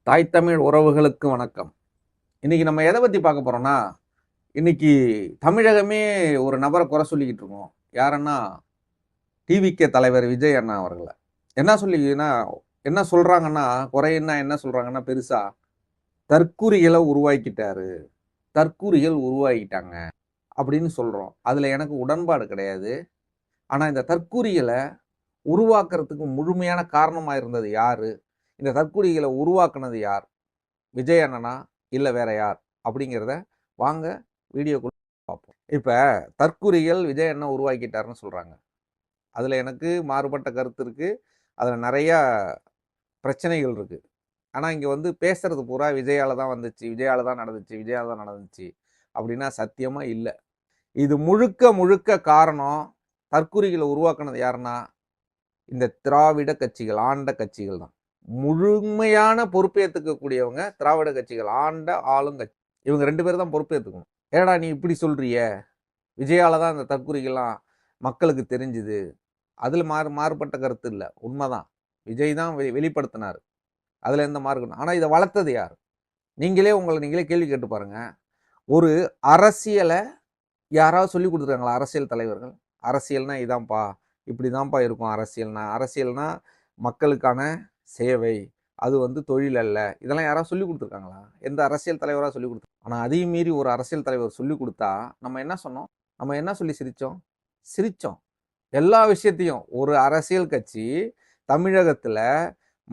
தாய் தமிழ் உறவுகளுக்கு வணக்கம். இன்னைக்கு நம்ம எதை பத்தி பார்க்க போறோம்னா, இன்னைக்கு தமிழகமே ஒரு நபரை குறை சொல்லிக்கிட்டு இருக்கோம். யாருன்னா டிவிகே தலைவர் விஜய் அண்ணா அவர்கள. என்ன சொல்லினா என்ன சொல்றாங்கன்னா, குறைன்னா என்ன சொல்றாங்கன்னா பெருசா, தற்குறிகளை உருவாக்கிட்டாரு. தற்குறிகள் உருவாக்கிட்டாங்க அப்படின்னு சொல்றோம். அதுல எனக்கு உடன்பாடு கிடையாது. ஆனா இந்த தற்குறிகளை உருவாக்குறதுக்கு முழுமையான காரணமா இருந்தது யாரு? இந்த தற்குறிகளை உருவாக்குனது யார்? விஜய் அண்ணனா இல்ல வேற யார் அப்படிங்கிறத வாங்க வீடியோக்குள்ள பார்ப்போம். இப்ப தற்குறிகள் விஜய் அண்ணன் உருவாக்கிட்டாருன்னு சொல்றாங்க. அதுல எனக்கு மாறுபட்ட கருத்து இருக்கு. அதுல நிறைய பிரச்சனைகள் இருக்கு. ஆனா இங்க வந்து பேசுறது பூரா விஜயால தான் வந்துச்சு, விஜயால தான் நடந்துச்சு, விஜயால தான் நடந்துச்சு அப்படின்னா சத்தியமா இல்ல. இது முழுக்க முழுக்க காரணம் தற்குறிகளை உருவாக்குனது யாருன்னா இந்த திராவிட கட்சிகள், ஆண்ட கட்சிகள் தான். முழுமையான பொறுப்பேற்றுக்க கூடியவங்க திராவிட கட்சிகள், ஆண்ட ஆளுங்கட்சி. இவங்க 2 பேர் தான் பொறுப்பேற்றுக்கணும். ஏடா நீ இப்படி சொல்றிய, விஜயால தான் அந்த தற்குறிகள்லாம் மக்களுக்கு தெரிஞ்சுது. அதுல மாறுபட்ட கருத்து இல்லை, உண்மைதான். விஜய் தான் வெளிப்படுத்தினார், அதுல எந்த மாறுபடும். ஆனா இதை வளர்த்தது யார்? நீங்களே கேள்வி கேட்டு பாருங்க. ஒரு அரசியலை யாராவது சொல்லி கொடுத்துருக்காங்களா? அரசியல் தலைவர்கள் அரசியல்னா இதான்ப்பா, இப்படிதான்ப்பா இருக்கும் அரசியல்னா. அரசியல்னா மக்களுக்கான சேவை, அது வந்து தொழில் அல்ல. இதெல்லாம் யாராவது சொல்லி கொடுத்துருக்காங்களா? எந்த அரசியல் தலைவராக சொல்லி கொடுத்து? ஆனால் அதையும் மீறி ஒரு அரசியல் தலைவர் சொல்லி கொடுத்தா நம்ம என்ன சொன்னோம்? நம்ம என்ன சொல்லி சிரிச்சோம்? சிரிச்சோம். எல்லா விஷயத்தையும் ஒரு அரசியல் கட்சி தமிழகத்துல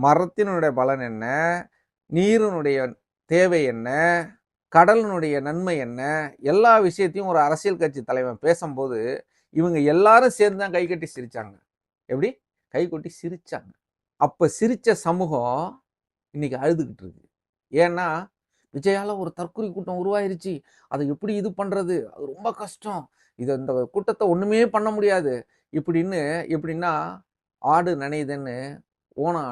மரத்தினுடைய பலன் என்ன, நீரினுடைய தேவை என்ன, கடலினுடைய நன்மை என்ன, எல்லா விஷயத்தையும் ஒரு அரசியல் கட்சி தலைவன் பேசும்போது இவங்க எல்லாரும் சேர்ந்து தான் கை கட்டி சிரிச்சாங்க. எப்படி கை கொட்டி சிரிச்சாங்க? அப்ப சிரிச்ச சமூகம் இன்னைக்கு அழுதுகிட்டு இருக்கு. ஏன்னா விஜயால ஒரு தற்கொலை கூட்டம் உருவாயிருச்சு, அதை எப்படி இது பண்றது, அது ரொம்ப கஷ்டம், இந்த கூட்டத்தை ஒண்ணுமே பண்ண முடியாது இப்படின்னு. எப்படின்னா ஆடு நனையுதுன்னு ஓனாய்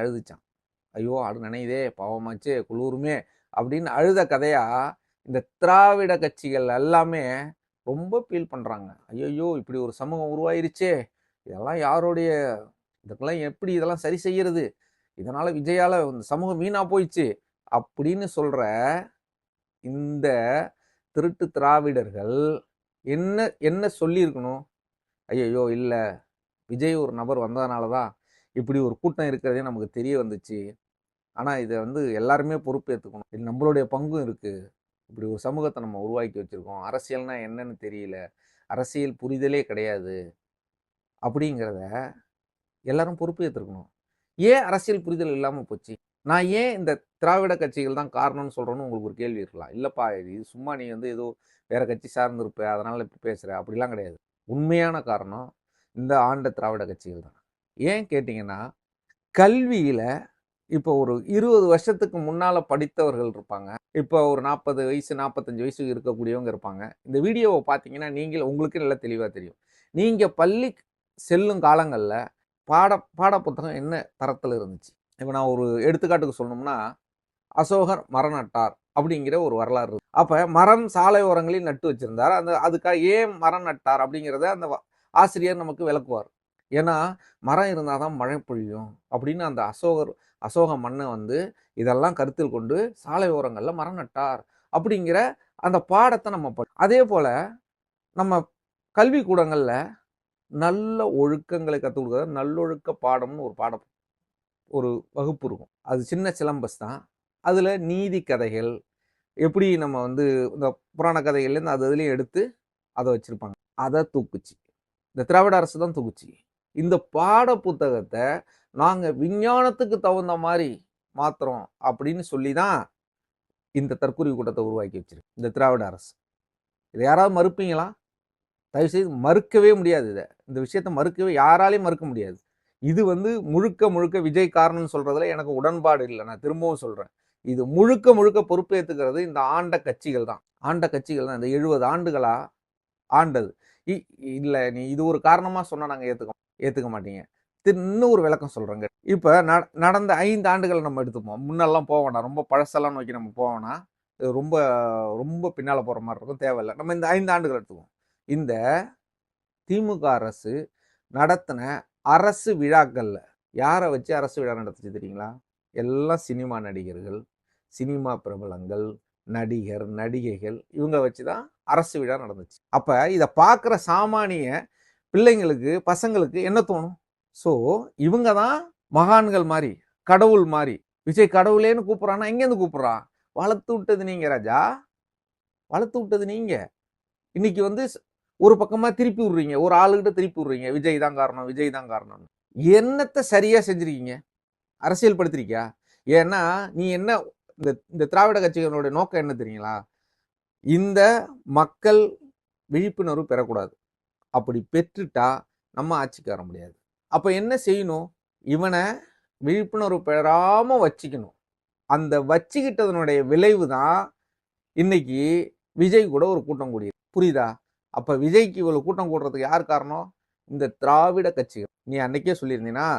அழுதுச்சான். ஐயோ ஆடு நனையுதே, பாவமாச்சே, குளிருமே அப்படின்னு அழுத கதையா இந்த திராவிட கட்சிகள் எல்லாமே ரொம்ப ஃபீல் பண்றாங்க. ஐயோ இப்படி ஒரு சமூகம் உருவாயிருச்சே, இதெல்லாம் யாருடைய, இதுக்கெல்லாம் எப்படி இதெல்லாம் சரி செய்யறது, இதனால விஜயால இந்த சமூகம் வீணா போயிடுச்சு அப்படின்னு சொல்ற இந்த திருட்டு திராவிடர்கள் என்ன என்ன சொல்லியிருக்கணும்? ஐயோ இல்ல, விஜய் ஒரு நபர் வந்ததுனாலதான் இப்படி ஒரு கூட்டம் இருக்கிறதே நமக்கு தெரிய வந்துச்சு. ஆனா இதை வந்து எல்லாருமே பொறுப்பேற்றுக்கணும், இது நம்மளுடைய பங்கும் இருக்கு. இப்படி ஒரு சமூகத்தை நம்ம உருவாக்கி வச்சிருக்கோம், அரசியல்னா என்னன்னு தெரியல, அரசியல் புரிதலே கிடையாது அப்படிங்கிறத எல்லாரும் பொறுப்பு ஏற்றுக்கணும். ஏன் அரசியல் புரிதல் இல்லாமல் போச்சு? நான் ஏன் இந்த திராவிட கட்சிகள் தான் காரணம்னு சொல்றேன்னு உங்களுக்கு ஒரு கேள்வி இருக்கலாம். இல்லப்பா இது சும்மா நீ வந்து ஏதோ வேற கட்சி சார்ந்து இருப்ப அதனால இப்படி பேசுற, அப்படிலாம் கிடையாது. உண்மையான காரணம் இந்த ஆண்ட திராவிட கட்சிகள் தான். ஏன் கேட்டீங்கன்னா, கல்வியில இப்போ ஒரு 20 வருஷத்துக்கு முன்னால படித்தவர்கள் இருப்பாங்க, இப்போ ஒரு 40 வயசு 45 வயசு இருக்கக்கூடியவங்க இருப்பாங்க. இந்த வீடியோவை பார்த்தீங்கன்னா நீங்கள் உங்களுக்கு நல்லா தெளிவாக தெரியும். நீங்க பள்ளி செல்லும் காலங்கள்ல பாட புத்தகம் என்ன தரத்தில் இருந்துச்சு? இப்போ நான் ஒரு எடுத்துக்காட்டுக்கு சொல்லணும்னா, அசோகர் மரம் நட்டார் அப்படிங்கிற ஒரு வரலாறு இருக்கு. அப்ப மரம் சாலை ஓரங்களில் நட்டு வச்சிருந்தார். அதுக்காக ஏன் மரம் நட்டார் அப்படிங்கிறத அந்த ஆசிரியர் நமக்கு விளக்குவார். ஏன்னா மரம் இருந்தாதான் மழை பொழியும் அப்படின்னு அந்த அசோக மண்ணை வந்து இதெல்லாம் கருத்தில் கொண்டு சாலை ஓரங்கள்ல மரம் நட்டார் அப்படிங்கிற அந்த பாடத்தை நம்ம அதே போல நம்ம கல்வி கூடங்கள்ல நல்ல ஒழுக்கங்களை கற்றுக் கொடுக்குற நல்லொழுக்க பாடம்னு ஒரு வகுப்பு இருக்கும். அது சின்ன சிலம்பஸ் தான். அதுல நீதி கதைகள், எப்படி நம்ம வந்து இந்த புராண கதைகள்லேருந்து அதுலேயும் எடுத்து அதை வச்சிருப்பாங்க. அதை தூக்குச்சு இந்த திராவிட அரசு தான் தூக்குச்சு. இந்த பாட புத்தகத்தை நாங்க விஞ்ஞானத்துக்கு தகுந்த மாதிரி மாத்துறோம் அப்படின்னு சொல்லி தான் இந்த தற்கொலை கூட்டத்தை உருவாக்கி வச்சிருக்கு இந்த திராவிட அரசு. இதை யாராவது மறுப்பீங்களா? தயவுசெய்து மறுக்கவே முடியாது. இந்த விஷயத்தை மறுக்கவே யாராலையும் மறுக்க முடியாது. இது வந்து முழுக்க முழுக்க விஜய் காரணம்னு சொல்றதுல எனக்கு உடன்பாடு இல்லை. நான் திரும்பவும் சொல்றேன், இது முழுக்க முழுக்க பொறுப்பேற்றுக்கிறது இந்த ஆண்ட கட்சிகள் தான். இந்த 70 ஆண்டுகளா ஆண்டது. இல்ல நீ இது ஒரு காரணமா சொன்னா நாங்க ஏத்துக்க மாட்டீங்க. இன்னும் ஒரு விளக்கம் சொல்றேங்க. இப்ப நடந்த 5 ஆண்டுகளை நம்ம எடுத்துப்போம். முன்னெல்லாம் போக வேண்டாம், ரொம்ப பழசெல்லாம் நோக்கி நம்ம போவோம்னா ரொம்ப ரொம்ப பின்னால போற மாதிரி இருக்கும், தேவையில்லை. நம்ம இந்த 5 ஆண்டுகள் எடுத்துக்குவோம். இந்த திமுக அரசு நடத்தின அரசு விழாக்கள்ல யாரை வச்சு அரசு விழா நடத்துச்சு தெரியுங்களா? எல்லாம் சினிமா நடிகர்கள், சினிமா பிரபலங்கள், நடிகர், நடிகைகள் இவங்க வச்சு தான் அரசு விழா நடந்துச்சு. அப்ப இதை பார்க்குற சாமானிய பிள்ளைங்களுக்கு, பசங்களுக்கு என்ன தோணும்? ஸோ இவங்க தான் மகான்கள் மாதிரி, கடவுள் மாதிரி. விஜய் கடவுளேன்னு கூப்பிட்றான்னா எங்கேருந்து கூப்பிட்றான்? வளர்த்து விட்டது நீங்க ராஜா, வளர்த்து விட்டது நீங்க. இன்னைக்கு வந்து ஒரு பக்கமா திருப்பி விடுறீங்க, ஒரு ஆளுகிட்ட திருப்பி விடுறீங்க, விஜய் தான் காரணம், விஜய் தான் காரணம். என்னத்தை சரியா செஞ்சிருக்கீங்க? அரசியல் படுத்திருக்கியா? ஏன்னா நீ என்ன, இந்த திராவிட கட்சிகளோட நோக்கம் என்ன தெரியுங்களா? இந்த மக்கள் விழிப்புணர்வு பெறக்கூடாது. அப்படி பெற்றுட்டா நம்ம ஆட்சிக்கு வர முடியாது. அப்ப என்ன செய்யணும்? இவனை விழிப்புணர்வு பெறாம வச்சுக்கணும். அந்த வச்சுக்கிட்டதனுடைய விளைவு தான் இன்னைக்கு விஜய் கூட ஒரு கூட்டம் கூடியது. புரியுதா? அப்ப விஜய்க்கு இவ்வளவு கூட்டம் கூடுறதுக்கு யார் காரணம்? இந்த திராவிட கட்சிகள். நீ அன்னைக்கே சொல்லியிருந்தீங்கன்னா,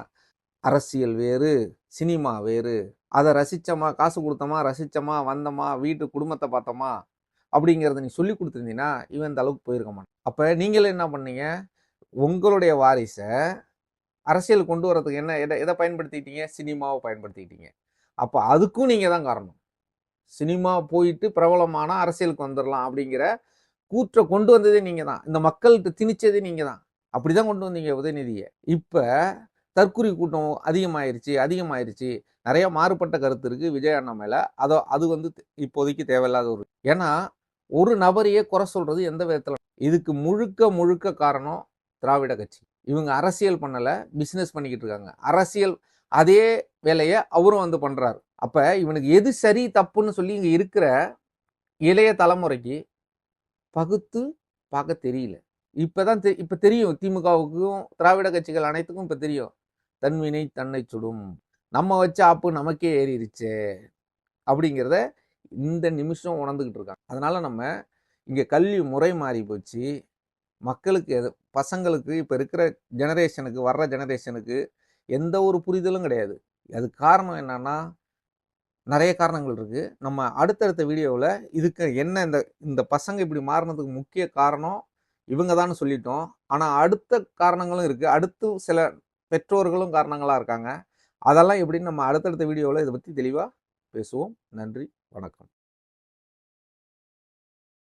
அரசியல் வேறு, சினிமா வேறு, அதை ரசிச்சோமா, காசு கொடுத்தோமா, ரசிச்சோமா, வந்தோமா, வீட்டு குடும்பத்தை பார்த்தோமா அப்படிங்கிறத நீ சொல்லி கொடுத்துருந்தீங்கன்னா இவன் இந்த அளவுக்கு போயிருக்க மாட்டான். அப்ப நீங்களே என்ன பண்ணீங்க? உங்களுடைய வாரிசை அரசியல் கொண்டு வரதுக்கு என்ன எதை பயன்படுத்திக்கிட்டீங்க? சினிமாவை பயன்படுத்திக்கிட்டீங்க. அப்ப அதுக்கும் நீங்க தான் காரணம். சினிமா போயிட்டு பிரபலமான அரசியலுக்கு வந்துடலாம் அப்படிங்கிற கூற்றை கொண்டு வந்ததே நீங்க தான். இந்த மக்கள்கிட்ட திணிச்சதே நீங்க தான். அப்படிதான் கொண்டு வந்தீங்க உதயநிதியை. இப்ப தற்குறி கூட்டம் அதிகமாயிருச்சு. நிறைய மாறுபட்ட கருத்து இருக்கு விஜய் அண்ணா மேல. அது வந்து இப்போதைக்கு தேவையில்லாத ஒரு, ஏன்னா ஒரு நபரையே குறை சொல்றது எந்த விதத்துல? இதுக்கு முழுக்க காரணம் திராவிட கட்சி. இவங்க அரசியல் பண்ணல, பிசினஸ் பண்ணிக்கிட்டு இருக்காங்க. அரசியல் அதே வேலையை அவரும் வந்து பண்றாரு. அப்ப இவனுக்கு எது சரி தப்புன்னு சொல்லி இங்க இருக்கிற இளைய தலைமுறைக்கு பகுத்து பார்க்க தெரியல. இப்ப தெரியும். திமுகவுக்கும் திராவிட கட்சிகள் அனைத்துக்கும் இப்ப தெரியும். தன்வினை தன்னை சுடும், நம்ம வச்ச ஆப்பு நமக்கே ஏறிடுச்சு அப்படிங்கிறத இந்த நிமிஷம் உணர்ந்துகிட்டு இருக்காங்க. அதனால நம்ம இங்க கல்வி முறை மாறி போச்சு. மக்களுக்கு பசங்களுக்கு இப்ப இருக்கிற ஜெனரேஷனுக்கு, வர்ற ஜெனரேஷனுக்கு எந்த ஒரு புரிதலும் கிடையாது. அது காரணம் என்னன்னா, நிறைய காரணங்கள் இருக்கு. நம்ம அடுத்தடுத்த வீடியோவில் இதுக்கு என்ன, இந்த பசங்க இப்படி மாறினதுக்கு முக்கிய காரணம் இவங்க தான் சொல்லிட்டோம். ஆனால் அடுத்த காரணங்களும் இருக்கு. அடுத்து சில பெற்றோர்களும் காரணங்களா இருக்காங்க. அதெல்லாம் எப்படின்னு நம்ம அடுத்தடுத்த வீடியோவில் இதை பற்றி தெளிவாக பேசுவோம். நன்றி, வணக்கம்.